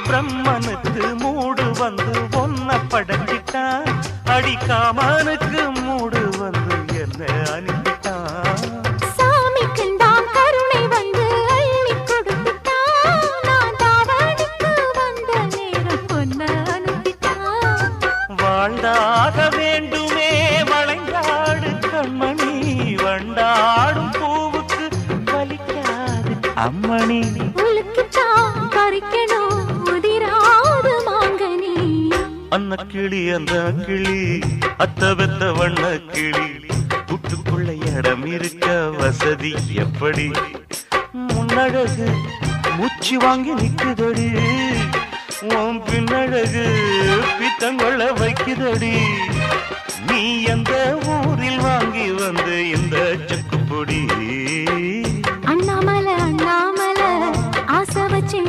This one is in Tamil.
பிரம்மனுக்கு மூடு வந்து ஒன்ன படைச்சிட்டான், அடிக்காமனுக்கு மூடு வந்து என்ன அனுப்பிட்டான். சாமிக்குண்டாம் கருணை வந்து அள்ளி கொடுத்துட்டான், நான் தாவணிக்கு வந்த நேரம் பொன்ன அனுப்பிட்டான். வாழ்ந்தாக வேண்டுமே வளைந்தாடு கண்மணி, வண்டாடும் பூவுக்கு வலிக்காது அம்மணி. உளுக்குத்தான் பறிக்கணும் உதிராது மாங்கனி. அன்ன கிளி அந்த கிளி அத்த வெத்த வண்ண கிளி, கூட்டுக்குள்ள இடம் இருக்க வசதி எப்படி? முன்னழகு மூச்சு வாங்கி நிக்குதடி, உன் பின்னழகு பித்தங்கொள்ள வைக்குதடி. நீ எந்த ஊரில் வாங்கி வந்து இந்த செக்குப்பொடி? அண்ணாமலை அண்ணாமலை ஆசை வச்சு